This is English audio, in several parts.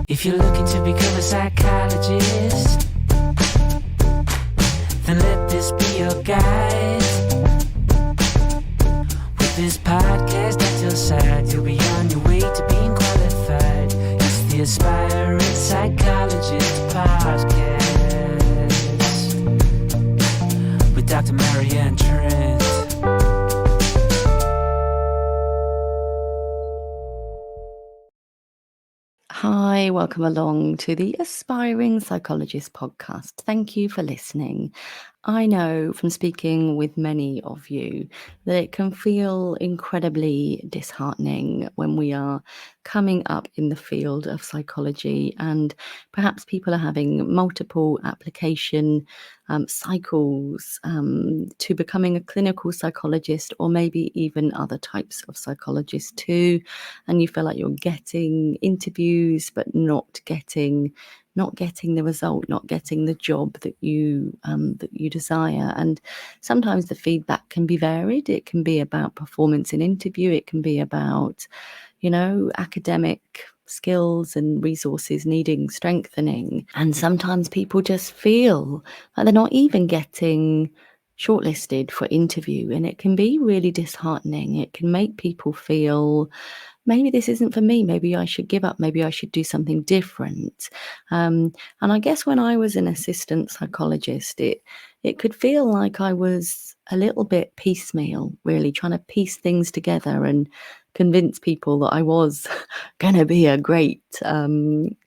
If you're looking to become a psychologist, then let this be your guide. With this podcast at your side, you'll be on your way to being qualified. It's the Aspiring Psychologist Podcast with Dr. Marianne and Trent. Hi, welcome along to the Aspiring Psychologist podcast. Thank you for listening. I know from speaking with many of you that it can feel incredibly disheartening when we are coming up in the field of psychology and perhaps people are having multiple application cycles to becoming a clinical psychologist, or maybe even other types of psychologists too, and you feel like you're getting interviews but not getting the result, not getting the job that you desire. And sometimes the feedback can be varied. It can be about performance in interview. It can be about, academic skills and resources needing strengthening. And sometimes people just feel like they're not even getting shortlisted for interview, and it can be really disheartening. It can make people feel, maybe this isn't for me, maybe I should give up, maybe I should do something different. And I guess when I was an assistant psychologist, it could feel like I was a little bit piecemeal, really trying to piece things together and convince people that I was going to be a great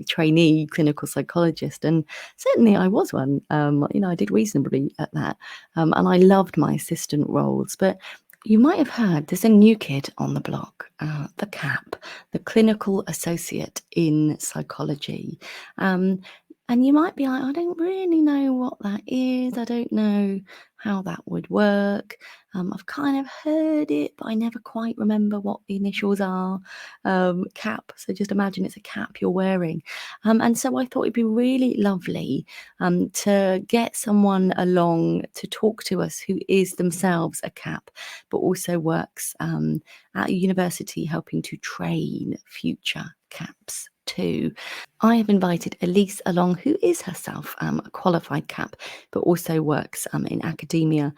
trainee clinical psychologist. And certainly I was one. I did reasonably at that. And I loved my assistant roles. But you might have heard there's a new kid on the block, the CAP, the Clinical Associate in Psychology. And you might be like, I don't really know what that is. I don't know how that would work. I've kind of heard it, but I never quite remember what the initials are. CAP. So just imagine it's a cap you're wearing. And so I thought it'd be really lovely to get someone along to talk to us who is themselves a CAP, but also works at a university helping to train future CAPs too. I have invited Elise along, who is herself a qualified CAP, but also works in academia,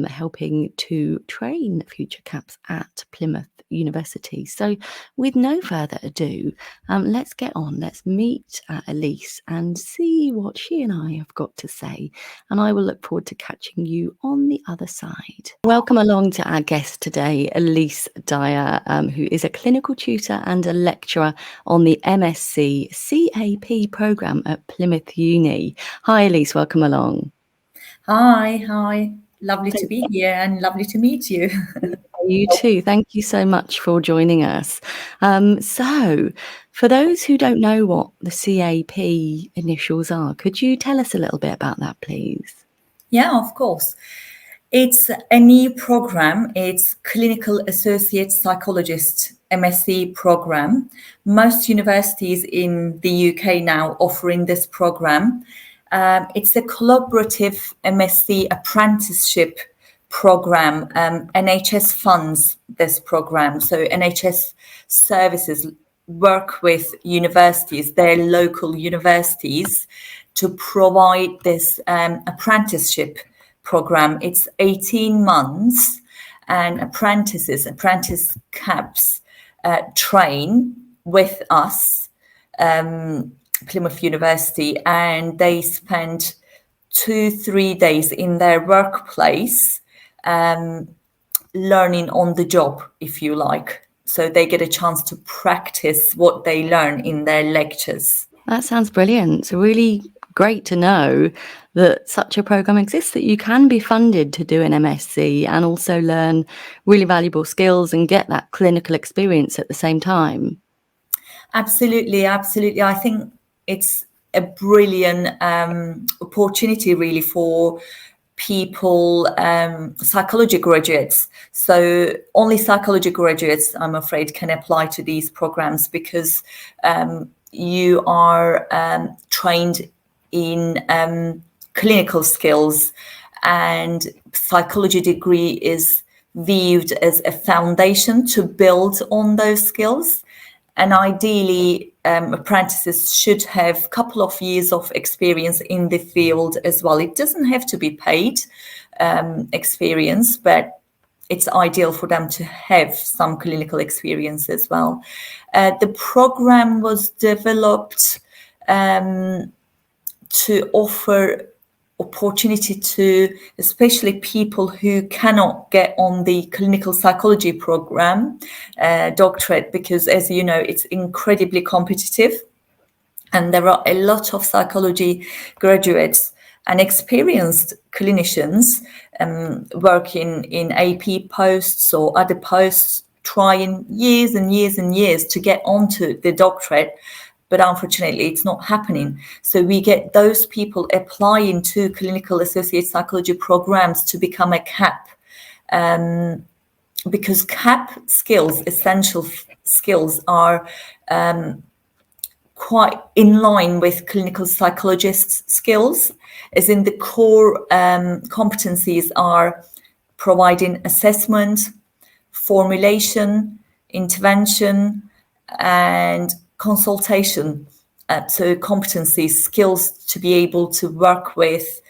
helping to train future CAPs at Plymouth University. So with no further ado, let's get on. Let's meet Elise and see what she and I have got to say. And I will look forward to catching you on the other side. Welcome along to our guest today, Elise Dyer, who is a clinical tutor and a lecturer on the MSc CAP program at Plymouth Uni. Hi, Elise, welcome along. Hi. Lovely to be here and lovely to meet you. You too. Thank you so much for joining us. So, for those who don't know what the CAP initials are, could you tell us a little bit about that, please? Yeah, of course. It's a new program. It's Clinical Associate Psychologist MSc program. Most universities in the UK now offering this program. It's a collaborative MSc apprenticeship program. NHS funds this program. So NHS services work with universities, their local universities, to provide this apprenticeship program. It's 18 months, and apprentice CAPs train with us, Plymouth University, and they spend 2-3 days in their workplace learning on the job, if you like. So they get a chance to practice what they learn in their lectures. That sounds brilliant. It's really great to know that such a program exists, that you can be funded to do an MSc and also learn really valuable skills and get that clinical experience at the same time. Absolutely. I think it's a brilliant opportunity really for people, psychology graduates. So only psychology graduates, I'm afraid, can apply to these programs because you are trained in clinical skills, and psychology degree is viewed as a foundation to build on those skills. And ideally, apprentices should have a couple of years of experience in the field as well. It doesn't have to be paid experience, but it's ideal for them to have some clinical experience as well. The program was developed to offer opportunity to especially people who cannot get on the clinical psychology program doctorate, because as you know, it's incredibly competitive and there are a lot of psychology graduates and experienced clinicians working in AP posts or other posts, trying years and years and years to get onto the doctorate. But unfortunately, it's not happening. So we get those people applying to clinical associate psychology programs to become a CAP, because CAP skills, essential skills, are quite in line with clinical psychologist skills, as in the core competencies are providing assessment, formulation, intervention, and consultation. So competencies, skills to be able to work with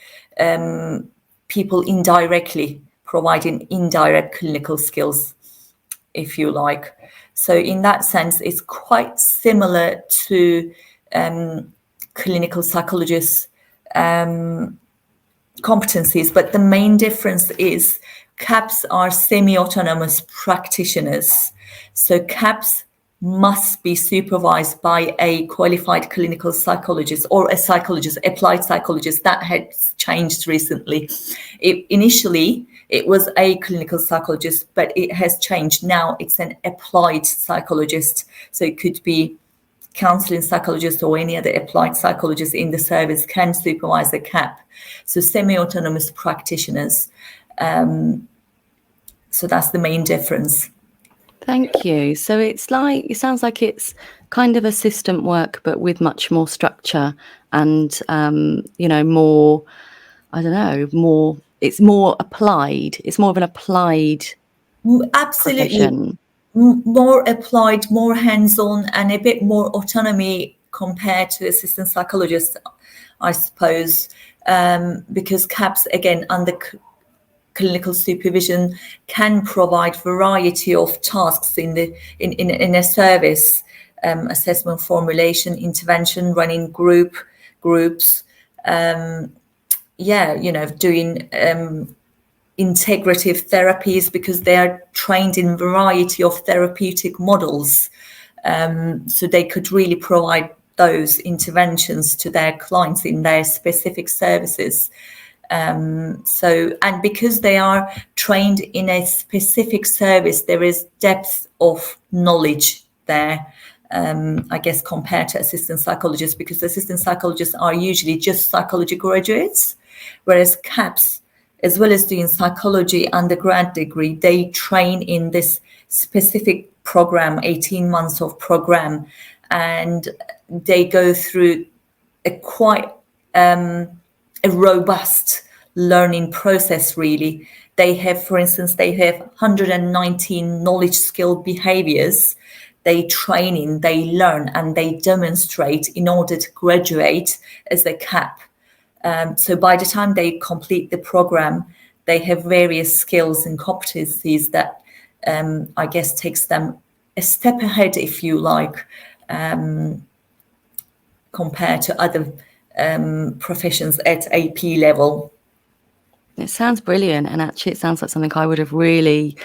people indirectly, providing indirect clinical skills, if you like. So in that sense, it's quite similar to clinical psychologists' competencies, but the main difference is CAPs are semi-autonomous practitioners. So CAPs must be supervised by a qualified clinical psychologist or a psychologist, applied psychologist. That has changed recently. Initially, it was a clinical psychologist, but it has changed. Now it's an applied psychologist. So it could be counseling psychologist or any other applied psychologist in the service can supervise a CAP. So semi-autonomous practitioners. So that's the main difference. Thank you. So it sounds like it's kind of assistant work, but with much more structure and, more, it's more applied. It's more of an applied Absolutely. profession. More applied, more hands-on, and a bit more autonomy compared to assistant psychologists, I suppose, because CAPs, again, under clinical supervision, can provide variety of tasks in a service, assessment, formulation, intervention, running groups, doing integrative therapies, because they are trained in variety of therapeutic models. So they could really provide those interventions to their clients in their specific services. And because they are trained in a specific service, there is depth of knowledge there, I guess, compared to assistant psychologists, because assistant psychologists are usually just psychology graduates, whereas CAPs, as well as doing psychology undergrad degree, they train in this specific program, 18 months of program, and they go through a quite a robust learning process, really. They have, for instance, 119 knowledge, skill, behaviors. They train in, they learn, and they demonstrate in order to graduate as a CAP. So by the time they complete the program, they have various skills and competencies that I guess takes them a step ahead, if you like, compared to other professions at AP level. It sounds brilliant, and actually it sounds like something I would have really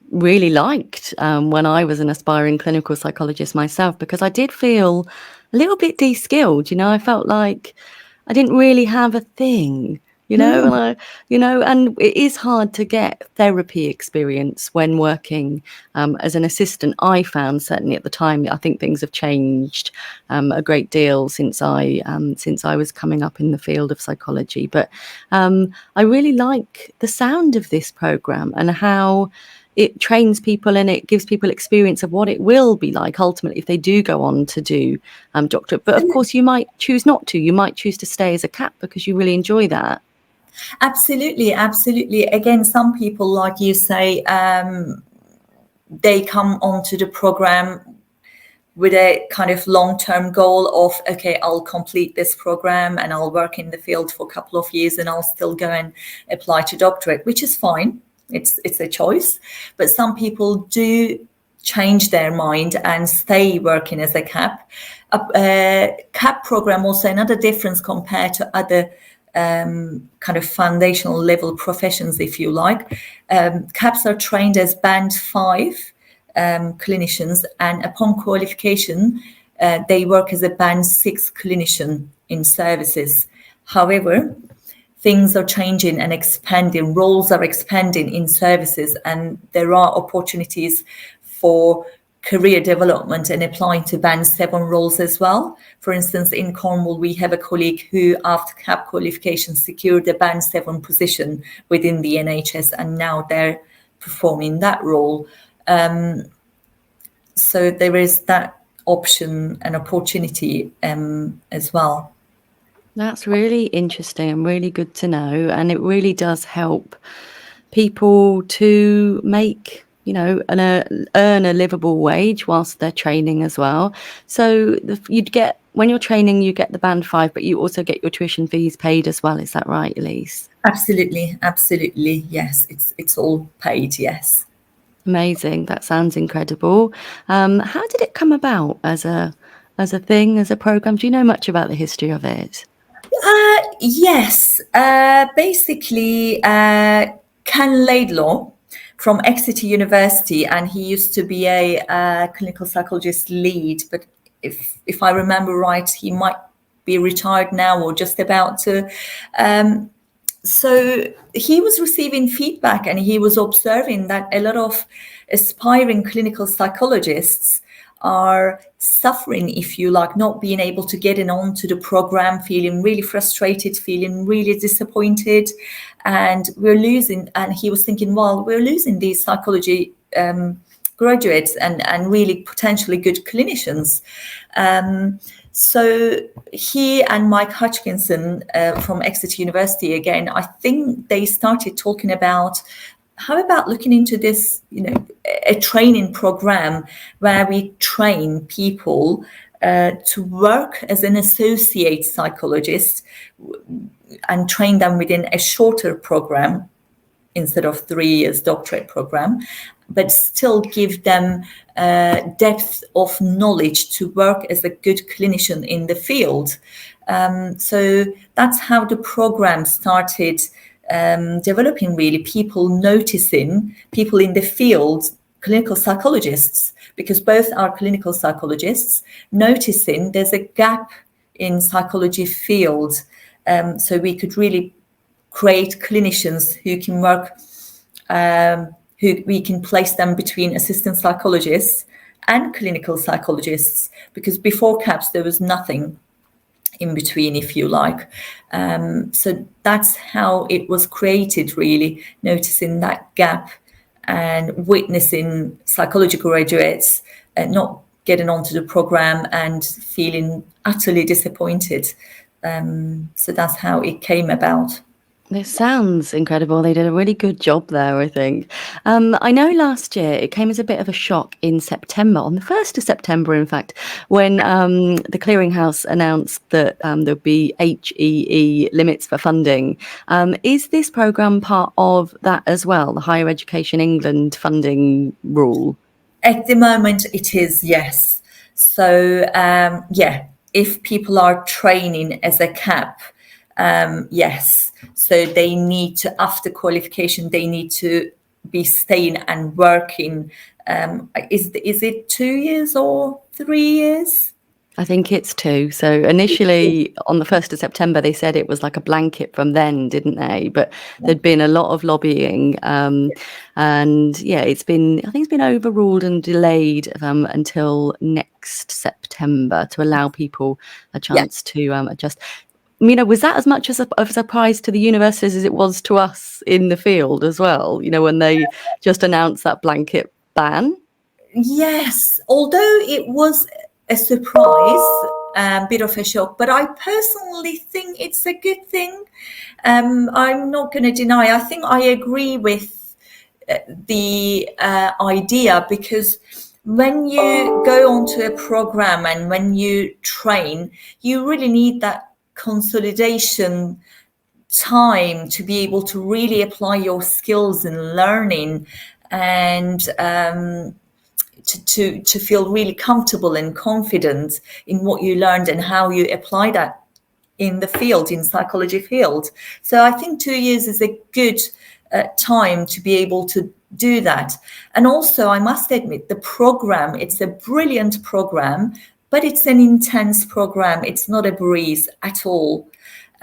liked when I was an aspiring clinical psychologist myself, because I did feel a little bit de-skilled. I felt like I didn't really have a thing, and and it is hard to get therapy experience when working as an assistant. I found, certainly at the time, I think things have changed a great deal since I was coming up in the field of psychology. But I really like the sound of this program and how it trains people and it gives people experience of what it will be like ultimately if they do go on to do doctorate. But of course, you might choose not to. You might choose to stay as a CAP because you really enjoy that. Absolutely. Again, some people, like you say, they come onto the program with a kind of long-term goal of, okay, I'll complete this program and I'll work in the field for a couple of years and I'll still go and apply to doctorate, which is fine. It's a choice. But some people do change their mind and stay working as a CAP. CAP program, also another difference compared to other kind of foundational level professions, if you like. CAPs are trained as Band 5 clinicians, and upon qualification, they work as a Band 6 clinician in services. However, things are changing and expanding, roles are expanding in services, and there are opportunities for career development and applying to Band 7 roles as well. For instance, in Cornwall, we have a colleague who, after CAP qualification, secured a Band 7 position within the NHS, and now they're performing that role. So there is that option and opportunity as well. That's really interesting and really good to know. And it really does help people to make, earn a livable wage whilst they're training as well. So when you're training, you get the Band 5, but you also get your tuition fees paid as well. Is that right, Elise? Absolutely. Yes, it's all paid. Yes. Amazing. That sounds incredible. How did it come about as a thing, as a program? Do you know much about the history of it? Yes. Basically, Ken Laidlaw from Exeter University, and he used to be a clinical psychologist lead, but if I remember right, he might be retired now or just about to. So he was receiving feedback, and he was observing that a lot of aspiring clinical psychologists are suffering, if you like, not being able to get in onto the program, feeling really frustrated, feeling really disappointed, and we're losing. And he was thinking, well, we're losing these psychology graduates and really potentially good clinicians. So he and Mike Hutchinson from Exeter University, again, I think they started talking about, how about looking into this, a training program where we train people to work as an associate psychologist and train them within a shorter program instead of 3 years doctorate program, but still give them depth of knowledge to work as a good clinician in the field. So that's how the program started developing, really. People noticing, people in the field, clinical psychologists, because both are clinical psychologists, noticing there's a gap in psychology field. So we could really create clinicians who can work, who we can place them between assistant psychologists and clinical psychologists, because before CAPS there was nothing in between, if you like. So that's how it was created, really, noticing that gap and witnessing psychology graduates not getting onto the program and feeling utterly disappointed. So that's how it came about. This sounds incredible. They did a really good job there, I think. I know last year it came as a bit of a shock in September, on the 1st of September, in fact, when the Clearinghouse announced that there'd be HEE limits for funding. Is this programme part of that as well, the Higher Education England funding rule? At the moment, it is, yes. So, if people are training as a CAP, yes. So they need to, after qualification, they need to be staying and working. Is it 2 years or 3 years? I think it's 2. So initially on the 1st of September, they said it was like a blanket from then, didn't they? But there'd been a lot of lobbying. And yeah, I think it's been overruled and delayed until next September to allow people a chance to adjust. Was that as much of a surprise to the universities as it was to us in the field as well, when they just announced that blanket ban? Yes, although it was a surprise, a bit of a shock, but I personally think it's a good thing. I'm not going to deny, I think I agree with the idea, because when you go onto a program and when you train, you really need that consolidation time to be able to really apply your skills in learning, and to feel really comfortable and confident in what you learned and how you apply that in the field, in psychology field. So I think 2 years is a good time to be able to do that. And also, I must admit, the program, it's a brilliant program, but it's an intense program. It's not a breeze at all.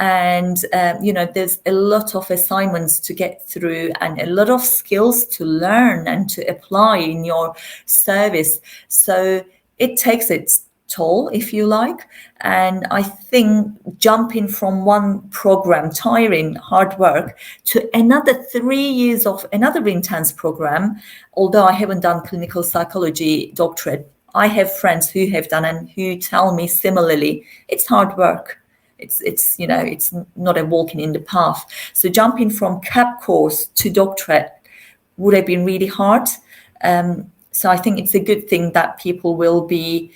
And, there's a lot of assignments to get through and a lot of skills to learn and to apply in your service. So it takes its toll, if you like. And I think jumping from one program, tiring, hard work, to another 3 years of another intense program, although I haven't done clinical psychology doctorate, I have friends who have done and who tell me similarly, it's hard work. It's not a walking in the path. So jumping from CAP course to doctorate would have been really hard. So I think it's a good thing that people will be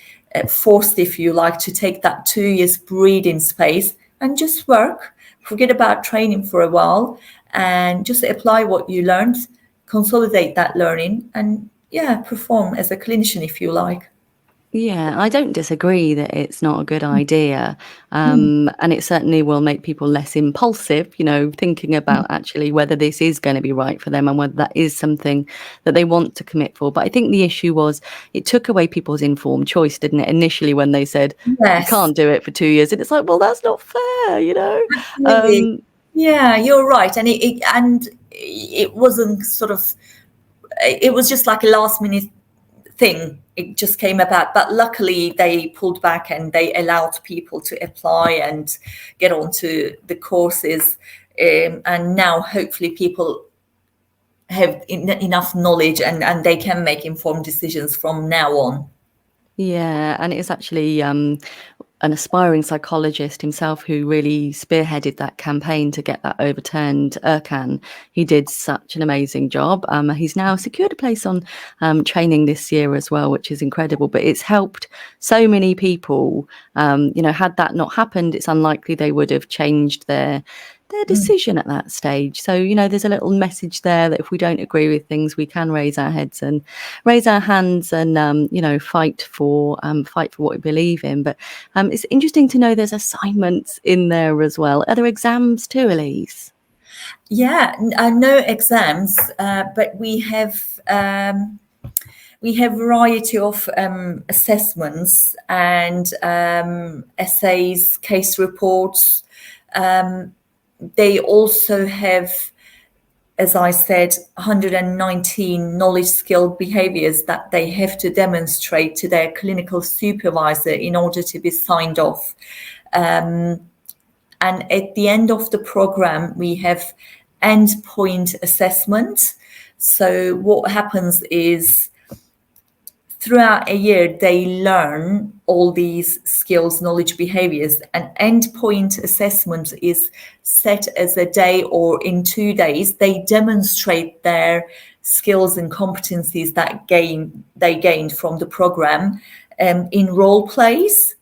forced, if you like, to take that 2 years breathing space and just work, forget about training for a while, and just apply what you learned, consolidate that learning, and perform as a clinician, if you like. Yeah, I don't disagree that it's not a good idea. And it certainly will make people less impulsive, thinking about actually whether this is going to be right for them and whether that is something that they want to commit for. But I think the issue was it took away people's informed choice, didn't it? Initially, when they said, Yes. You can't do it for 2 years. And it's like, well, that's not fair, Absolutely. Yeah, you're right. And it wasn't it was just like a last minute thing. It just came about, but luckily they pulled back and they allowed people to apply and get onto the courses, and now hopefully people have enough knowledge and they can make informed decisions from now on. Yeah, and it's actually an aspiring psychologist himself who really spearheaded that campaign to get that overturned. Erkan, he did such an amazing job. He's now secured a place on training this year as well, which is incredible. But it's helped so many people. Had that not happened, it's unlikely they would have changed their decision at that stage. So, there's a little message there that if we don't agree with things, we can raise our heads and raise our hands and, fight for what we believe in. But it's interesting to know there's assignments in there as well. Are there exams too, Elise? Yeah, no exams, but we have variety of assessments and essays, case reports. They also have, as I said, 119 knowledge, skill, behaviors that they have to demonstrate to their clinical supervisor in order to be signed off. And at the end of the program, we have endpoint assessment. So what happens is throughout a year, they learn all these skills, knowledge, behaviors, and endpoint assessment is set as a day or in 2 days. They demonstrate their skills and competencies that they gained from the program in role plays.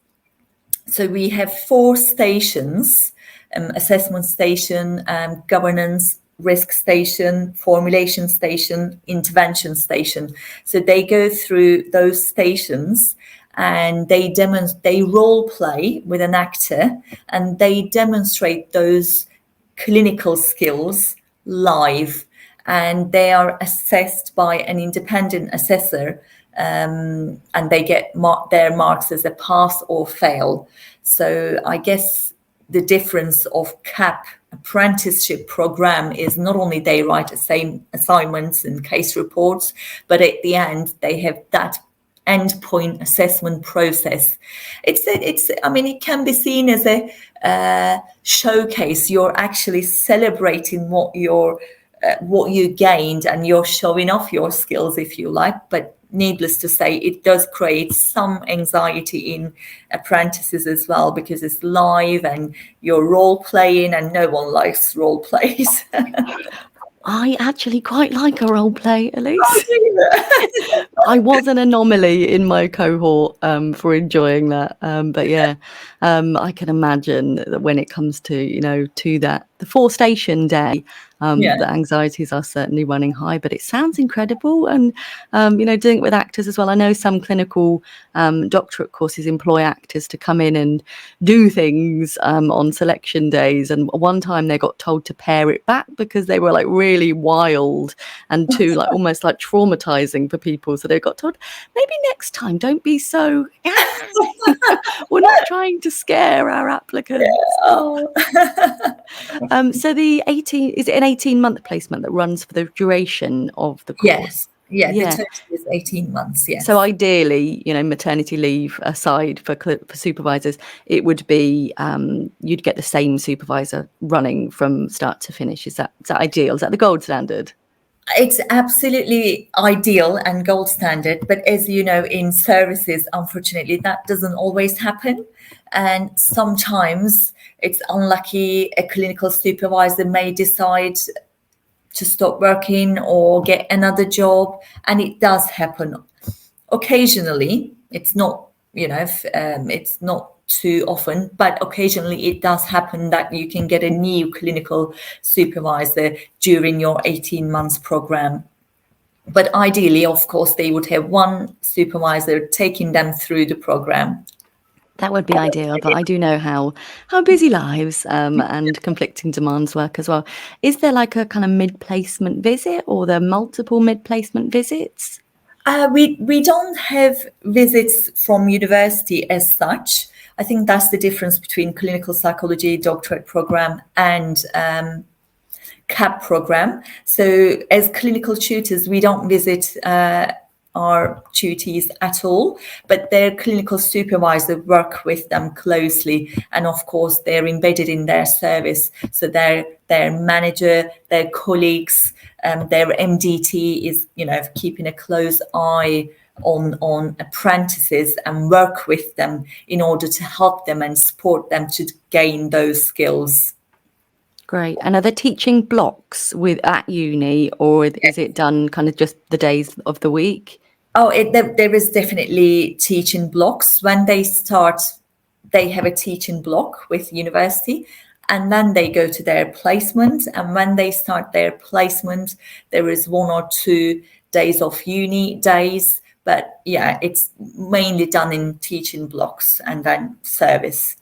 So we have 4 stations, assessment station, governance, risk station, formulation station, intervention station. So they go through those stations and they role play with an actor and they demonstrate those clinical skills live, and they are assessed by an independent assessor, and they get their marks as a pass or fail. So I guess the difference of CAP apprenticeship program is not only they write the same assignments and case reports, but at the end they have that endpoint assessment process. It can be seen as a showcase. You're actually celebrating what you gained and you're showing off your skills, if you like. But needless to say, it does create some anxiety in apprentices as well, because it's live and you're role playing and no one likes role plays. I actually quite like a role play, Oh, Elise. do you? I was an anomaly in my cohort for enjoying that. But yeah, I can imagine that when it comes to the 4-station day, Yeah. the anxieties are certainly running high, but it sounds incredible. And, doing it with actors as well. I know some clinical doctorate courses employ actors to come in and do things on selection days. And one time they got told to pare it back because they were like really wild and too like almost like traumatizing for people. So they got told, maybe next time don't be so we're not trying to scare our applicants. Oh. So is it an 18-month placement that runs for the duration of the course? Yes. Yeah, the Yeah. total is 18 months, yes. So ideally, maternity leave aside for supervisors, it would be you'd get the same supervisor running from start to finish. Is that ideal? Is that the gold standard? It's absolutely ideal and gold standard, but as you know, in services, unfortunately, that doesn't always happen. And sometimes it's unlucky. A clinical supervisor may decide to stop working or get another job, and it does happen occasionally. It's not, it's not too often, but occasionally it does happen that you can get a new clinical supervisor during your 18 months program. But ideally, of course, they would have one supervisor taking them through the program. That would be ideal, but I do know how busy lives and conflicting demands work as well. Is there like a kind of mid-placement visit, or there are multiple mid-placement visits? We don't have visits from university as such. I think that's the difference between clinical psychology doctorate program and CAP program. So as clinical tutors, we don't visit our tutees at all, but their clinical supervisor work with them closely, and of course they're embedded in their service. So their manager, their colleagues, their MDT is keeping a close eye on apprentices and work with them in order to help them and support them to gain those skills. Great. And are there teaching blocks at uni, or is it done kind of just the days of the week? Oh, there is definitely teaching blocks. When they start, they have a teaching block with university, and then they go to their placement. And when they start their placement, there is 1 or 2 days of uni days. But yeah, it's mainly done in teaching blocks and then service.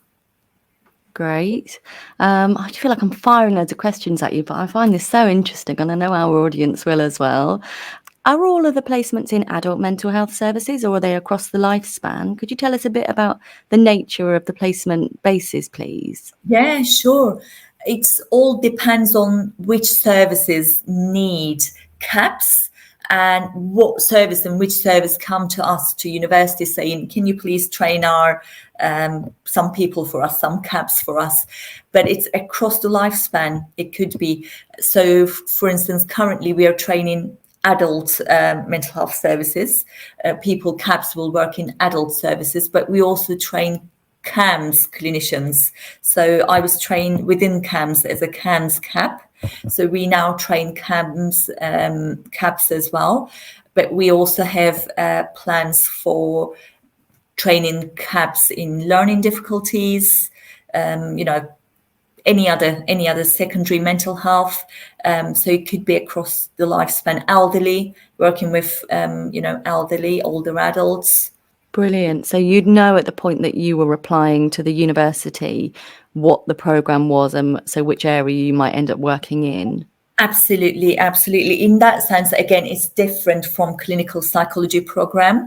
Great. I feel like I'm firing loads of questions at you, but I find this so interesting, and I know our audience will as well. Are all of the placements in adult mental health services, or are they across the lifespan? Could you tell us a bit about the nature of the placement basis, please? Yeah, sure. It all depends on which services need CAPS and what service and which service come to us to university saying, can you please train our some people for us, some CAPS for us? But it's across the lifespan. It could be. So, for instance, currently we are training adult mental health services. People CAPS will work in adult services, but we also train CAMS clinicians. So I was trained within CAMS as a CAMS CAP. So we now train CAMS CAPs as well. But we also have plans for training CAPs in learning difficulties, any other secondary mental health. So it could be across the lifespan. Elderly, working with elderly, older adults. Brilliant. So you'd know at the point that you were applying to the university what the program was, and so which area you might end up working in. Absolutely. In that sense, again, it's different from clinical psychology program.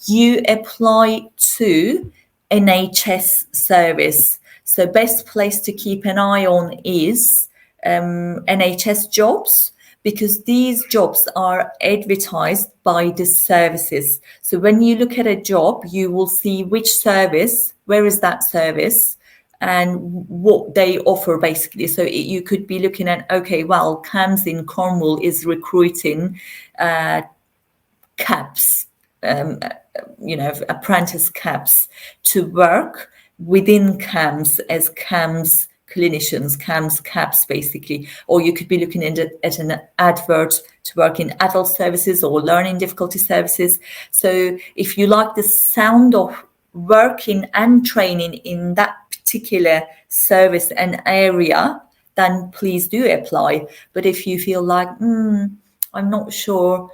You apply to NHS service. So best place to keep an eye on is NHS jobs, because these jobs are advertised by the services. So when you look at a job, you will see which service, where is that service, and what they offer basically. So you could be looking at, okay, well, CAMS in Cornwall is recruiting CAPs, apprentice CAPs to work within CAMS as CAMS clinicians, CAMS, CAPS basically, or you could be looking at an advert to work in adult services or learning difficulty services. So if you like the sound of working and training in that particular service and area, then please do apply. But if you feel like, I'm not sure,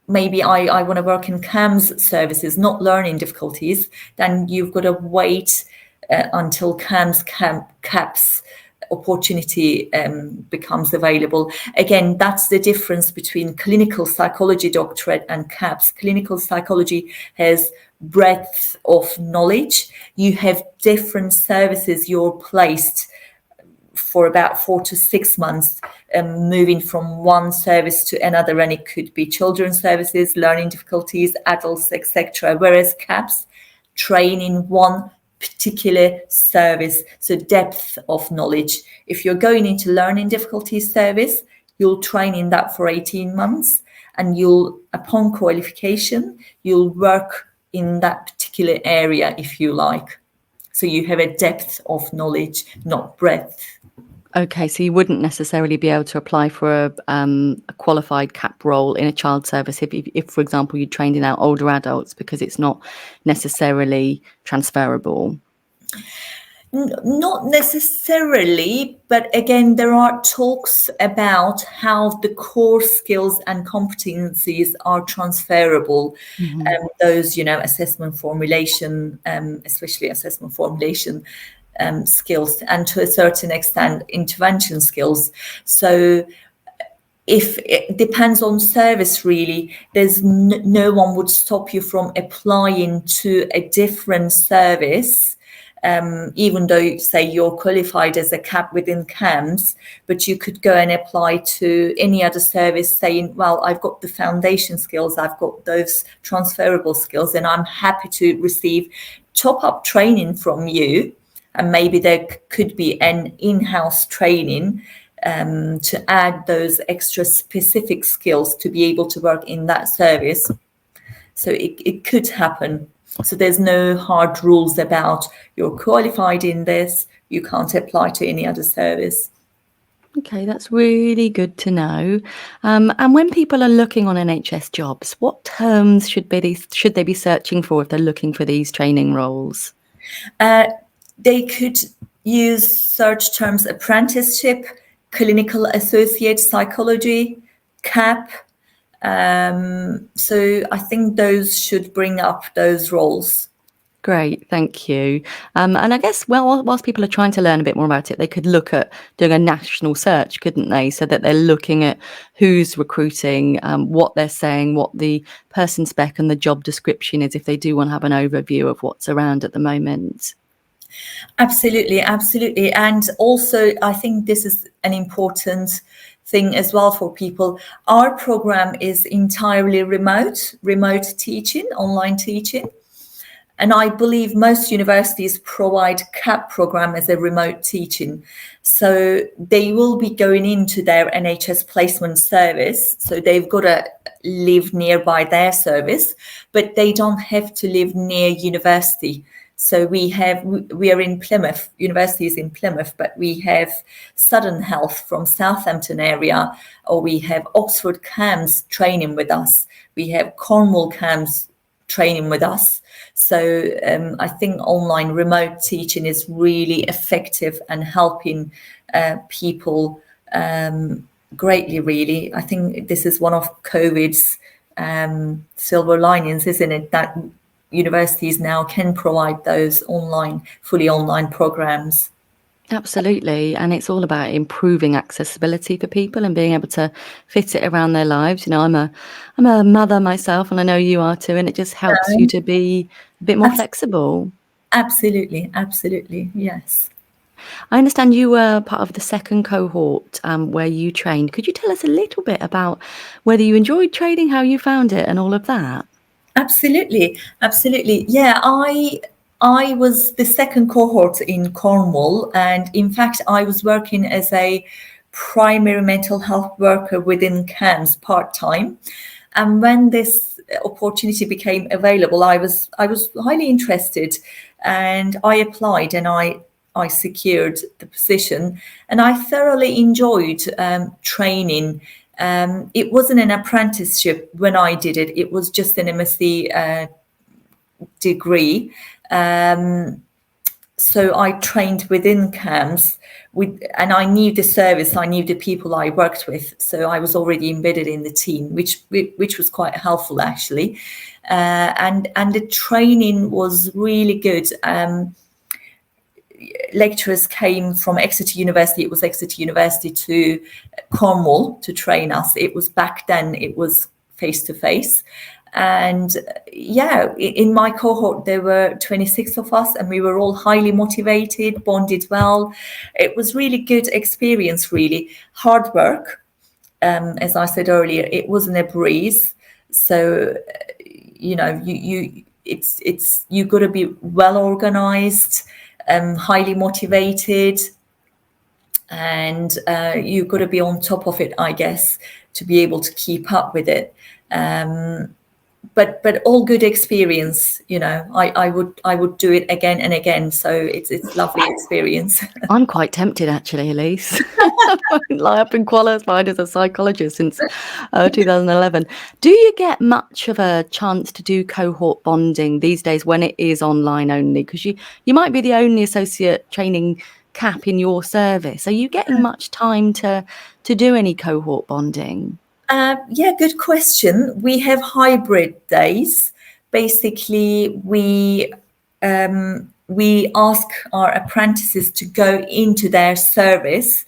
maybe I want to work in CAMS services, not learning difficulties, then you've got to wait until CAPS opportunity becomes available. Again, that's the difference between clinical psychology doctorate and CAPS. Clinical psychology has breadth of knowledge. You have different services you're placed for about 4 to 6 months, moving from one service to another, and it could be children's services, learning difficulties, adults, etc. Whereas CAPS train in one particular service, so depth of knowledge. If you're going into learning difficulties service, you'll train in that for 18 months, and upon qualification, you'll work in that particular area if you like. So you have a depth of knowledge, not breadth. Okay, so you wouldn't necessarily be able to apply for a qualified CAP role in a child service if, for example, you trained in our older adults, because it's not necessarily transferable. Not necessarily, but again, there are talks about how the core skills and competencies are transferable. Those, assessment formulation, especially assessment formulation skills, and to a certain extent, intervention skills. So if it depends on service, really, there's no one would stop you from applying to a different service. Even though, say, you're qualified as a CAP within CAMS, but you could go and apply to any other service saying, well, I've got the foundation skills, I've got those transferable skills, and I'm happy to receive top-up training from you. And maybe there could be an in-house training to add those extra specific skills to be able to work in that service. So it could happen. So there's no hard rules about you're qualified in this, you can't apply to any other service. Okay, that's really good to know. And when people are looking on NHS jobs, what terms should they be searching for if they're looking for these training roles? They could use search terms apprenticeship, Clinical Associate Psychology, CAP. So I think those should bring up those roles. Great, thank you. And I guess, whilst people are trying to learn a bit more about it, they could look at doing a national search, couldn't they? So that they're looking at who's recruiting, what they're saying, what the person spec and the job description is, if they do want to have an overview of what's around at the moment. Absolutely. And also, I think this is an important thing as well for people. Our program is entirely remote teaching, online teaching. And I believe most universities provide CAP program as a remote teaching. So they will be going into their NHS placement service. So they've got to live nearby their service, but they don't have to live near university. So we are in Plymouth, university is in Plymouth, but we have Southern Health from Southampton area, or we have Oxford CAMS training with us. We have Cornwall CAMS training with us. So I think online remote teaching is really effective and helping people greatly, really. I think this is one of COVID's silver linings, isn't it? That universities now can provide those fully online programs. Absolutely. And it's all about improving accessibility for people and being able to fit it around their lives. I'm a mother myself, and I know you are too, and it just helps you to be a bit more flexible. Absolutely, yes. I understand you were part of the second cohort where you trained. Could you tell us a little bit about whether you enjoyed training, how you found it, and all of that? Absolutely. Yeah, I was the second cohort in Cornwall, and in fact, I was working as a primary mental health worker within CAMS part-time. And when this opportunity became available, I was highly interested, and I applied, and I I secured the position, and I thoroughly enjoyed training. It wasn't an apprenticeship when I did it. It was just an MSc degree. So I trained within CAMS and I knew the service, I knew the people I worked with. So I was already embedded in the team, which was quite helpful actually. And the training was really good. Lecturers came from Exeter University. It was Exeter University to Cornwall to train us. It was back then, it was face-to-face. And yeah, in my cohort, there were 26 of us and we were all highly motivated, bonded well. It was really good experience, really. Hard work. As I said earlier, it wasn't a breeze. So, you know, you got to be well organized, highly motivated, and you've got to be on top of it, I guess, to be able to keep up with it. But all good experience, you know. I would do it again and again. So it's lovely experience. I'm quite tempted actually, Elise. I've been qualified as a psychologist since 2011. Do you get much of a chance to do cohort bonding these days when it is online only? Because you might be the only associate training CAP in your service. Are you getting much time to do any cohort bonding? Yeah, good question. We have hybrid days. Basically, we ask our apprentices to go into their service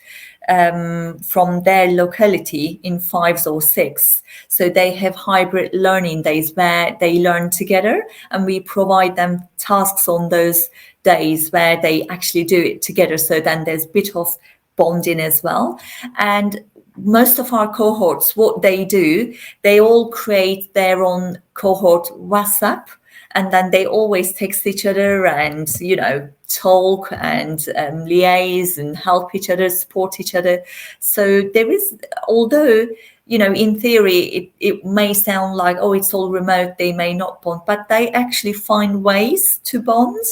from their locality in 5s or 6. So they have hybrid learning days where they learn together, and we provide them tasks on those days where they actually do it together. So then there's a bit of bonding as well. And most of our cohorts, what they do, they all create their own cohort WhatsApp, and then they always text each other and, you know, talk and liaise and help each other, support each other. So there is, although, you know, in theory, it may sound like, oh, it's all remote, they may not bond, but they actually find ways to bond.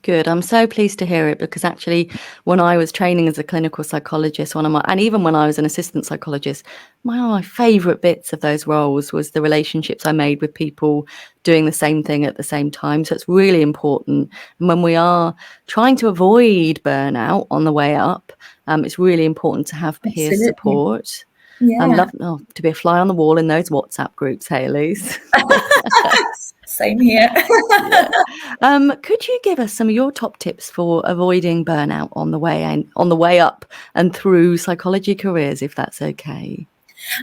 Good. I'm so pleased to hear it, because actually when I was training as a clinical psychologist, and even when I was an assistant psychologist, one of my favourite bits of those roles was the relationships I made with people doing the same thing at the same time. So it's really important. And when we are trying to avoid burnout on the way up, it's really important to have peer support. Yeah. I'd love to be a fly on the wall in those WhatsApp groups, hey, Elise. Same here. Yeah. Could you give us some of your top tips for avoiding burnout on the way up and through psychology careers, if that's okay?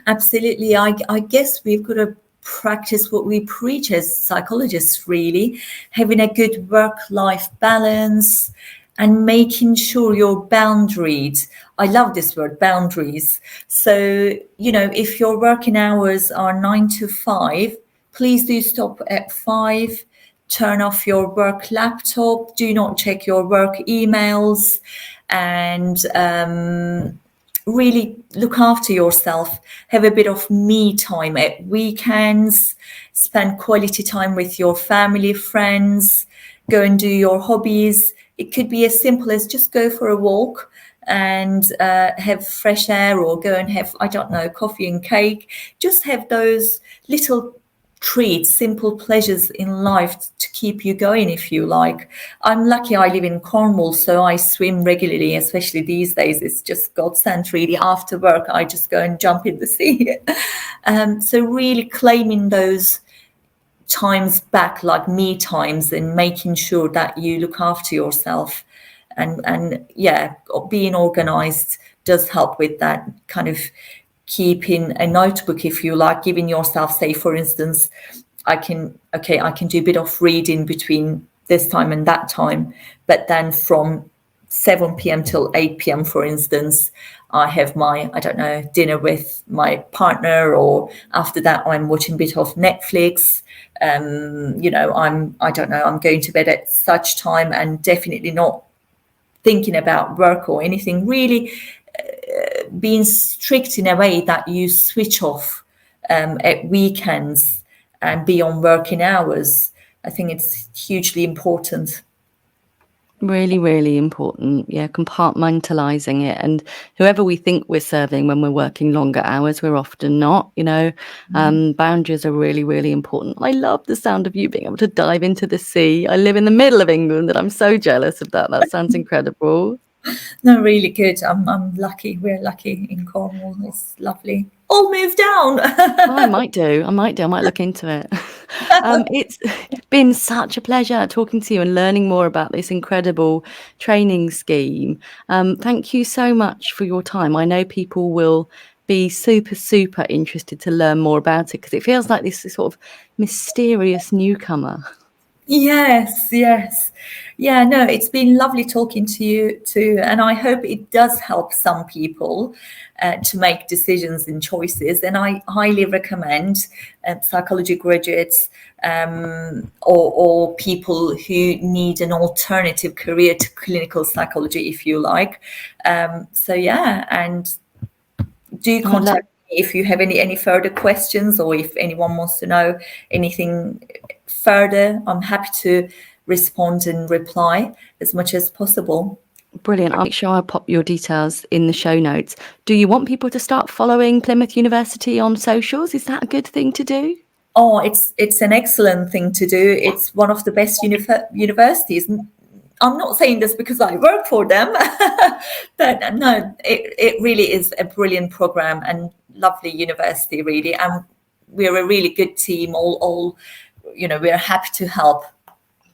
Absolutely. I guess we've got to practice what we preach as psychologists, really, having a good work-life balance and making sure you're boundaried. I love this word, boundaries. So, you know, if your working hours are 9 to 5, please do stop at 5, turn off your work laptop, do not check your work emails, and really look after yourself. Have a bit of me time at weekends, spend quality time with your family, friends, go and do your hobbies. It could be as simple as just go for a walk and have fresh air, or go and have, I don't know, coffee and cake. Just have those little treats, simple pleasures in life to keep you going, if you like. I'm lucky I live in Cornwall, so I swim regularly, especially these days. It's just godsend, really. After work, I just go and jump in the sea. So really claiming those times back, like me times, and making sure that you look after yourself. And yeah, being organized does help with that, kind of keeping a notebook, if you like, giving yourself, say, for instance, I can do a bit of reading between this time and that time, but then from 7 p.m. till 8 p.m., for instance, I have my, I don't know, dinner with my partner, or after that I'm watching a bit of Netflix. You know, I'm going to bed at such time, and definitely not thinking about work or anything. Really being strict in a way that you switch off at weekends and beyond working hours. I think it's hugely important. Really, really important. Yeah, compartmentalizing it. And whoever we think we're serving when we're working longer hours, we're often not, boundaries are really, really important. I love the sound of you being able to dive into the sea. I live in the middle of England and I'm so jealous of that. That sounds incredible. No, really good. I'm lucky. We're lucky in Cornwall. It's lovely. All move down. Oh, I might do. I might look into it. It's been such a pleasure talking to you and learning more about this incredible training scheme. Thank you so much for your time. I know people will be super, super interested to learn more about it because it feels like this sort of mysterious newcomer. Yes, yes. Yeah, no, it's been lovely talking to you too. And I hope it does help some people to make decisions and choices. And I highly recommend psychology graduates or people who need an alternative career to clinical psychology, if you like. So, yeah, and do contact me if you have any further questions or if anyone wants to know anything further. I'm happy to respond and reply as much as possible. Brilliant. I'll make sure I pop your details in the show notes. Do you want people to start following Plymouth University on socials? Is that a good thing to do? Oh, it's an excellent thing to do. It's one of the best universities. I'm not saying this because I work for them, but no, it really is a brilliant program and lovely university, really. And we're a really good team. All we're happy to help.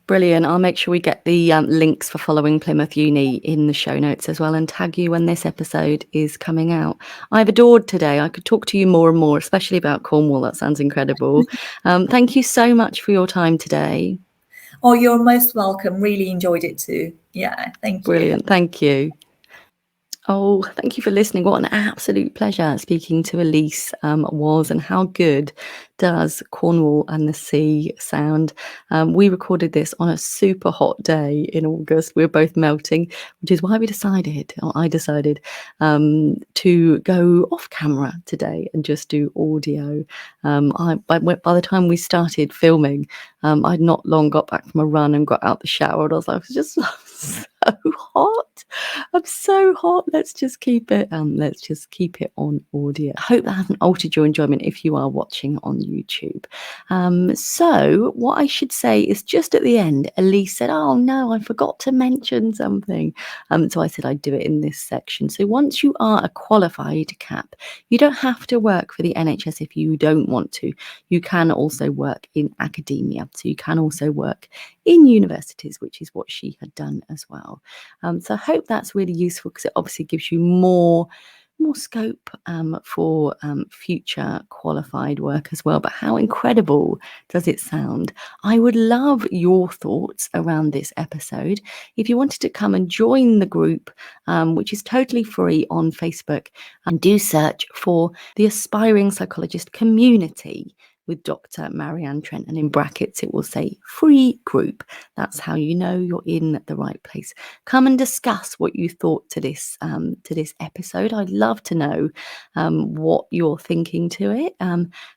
Brilliant. I'll make sure we get the links for following Plymouth Uni in the show notes as well and tag you when this episode is coming out. I've adored today. I could talk to you more and more, especially about Cornwall. That sounds incredible. Thank you so much for your time today. Oh, you're most welcome. Really enjoyed it too. Yeah, thank you. Brilliant. Thank you. Oh, thank you for listening. What an absolute pleasure speaking to Elise was, and how good does Cornwall and the sea sound. We recorded this on a super hot day in August. We were both melting, which is why I decided to go off camera today and just do audio. By the time we started filming, I'd not long got back from a run and got out the shower, and I was just so hot. I'm so hot. Let's just keep it on audio. I hope that hasn't altered your enjoyment if you are watching on YouTube. So what I should say is, just at the end, Elise said, oh no, I forgot to mention something. So I said I'd do it in this section. So once you are a qualified CAP, you don't have to work for the NHS if you don't want to. You can also work in academia. So you can also work in universities, which is what she had done as well. So I hope that's really useful because it obviously gives you more scope for future qualified work as well. But how incredible does it sound? I would love your thoughts around this episode. If you wanted to come and join the group, which is totally free on Facebook, and do search for the Aspiring Psychologist Community with Dr. Marianne, Trent, and in brackets it will say free group. That's how you know you're in the right place. Come and discuss what you thought to this episode. I'd love to know what you're thinking to it.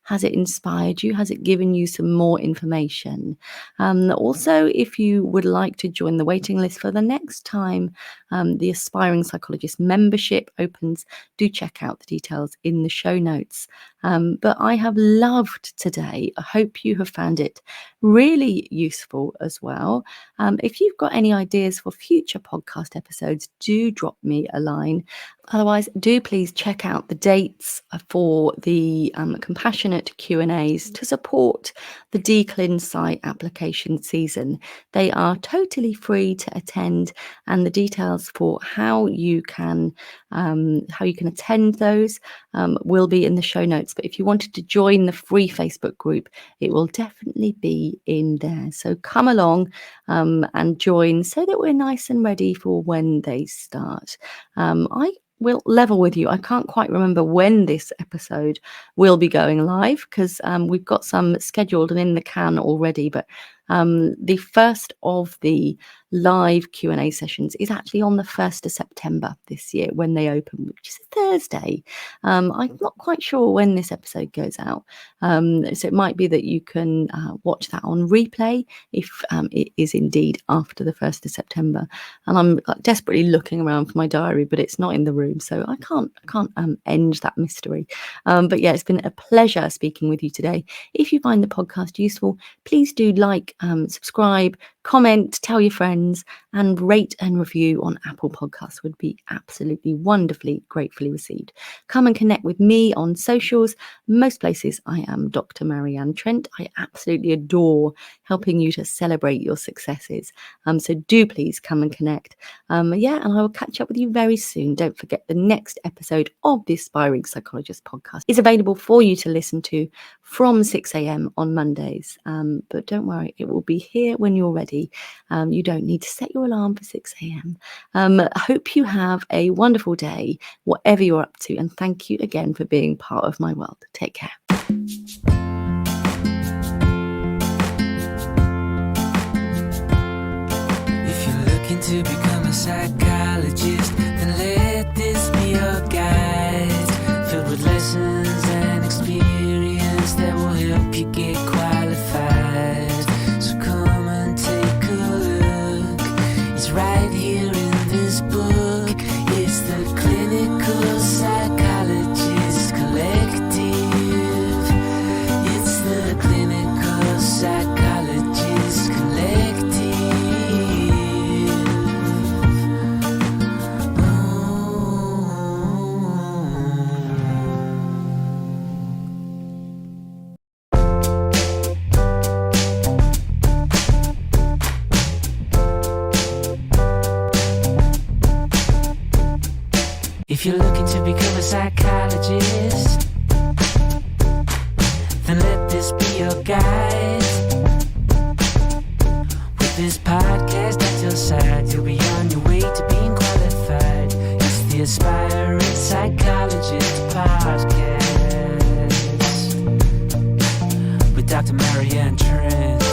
Has it inspired you? Has it given you some more information? Also, if you would like to join the waiting list for the next time the Aspiring Psychologist membership opens, do check out the details in the show notes. But I have loved today. I hope you have found it really useful as well. If you've got any ideas for future podcast episodes, do drop me a line. Otherwise, do please check out the dates for the compassionate Q&As to support the DClinPsy application season. They are totally free to attend, and the details for how you can attend those will be in the show notes. But if you wanted to join the free Facebook group, it will definitely be in there. So come along and join so that we're nice and ready for when they start. I will level with you. I can't quite remember when this episode will be going live because we've got some scheduled and in the can already, but The first of the live Q&A sessions is actually on the 1st of September this year when they open, which is a Thursday. I'm not quite sure when this episode goes out, so it might be that you can watch that on replay if it is indeed after the 1st of September. And I'm desperately looking around for my diary, but it's not in the room, so I can't end that mystery. But yeah, it's been a pleasure speaking with you today. If you find the podcast useful, please do like, subscribe, comment, tell your friends, and rate and review on Apple Podcasts would be absolutely wonderfully, gratefully received. Come and connect with me on socials. Most places I am Dr. Marianne Trent. I absolutely adore helping you to celebrate your successes. So do please come and connect. And I will catch up with you very soon. Don't forget, the next episode of the Aspiring Psychologist podcast is available for you to listen to from 6 a.m. on Mondays. But don't worry, it will be here when you're ready. You don't need to set your alarm for 6 a.m. I hope you have a wonderful day, whatever you're up to. And thank you again for being part of my world. Take care. If you're looking to become a psychologist, then let this be your guide, filled with lessons and experience that will help you get qualified. So come and take a look. It's right here in this book. It's the Clinical Psychologist Collective. It's the Clinical Psychologist Collective. If you're looking to become a psychologist, then let this be your guide. With this podcast at your side, you'll be on your way to being qualified. It's the Aspiring Psychologist podcast with Dr. Marianne Trent.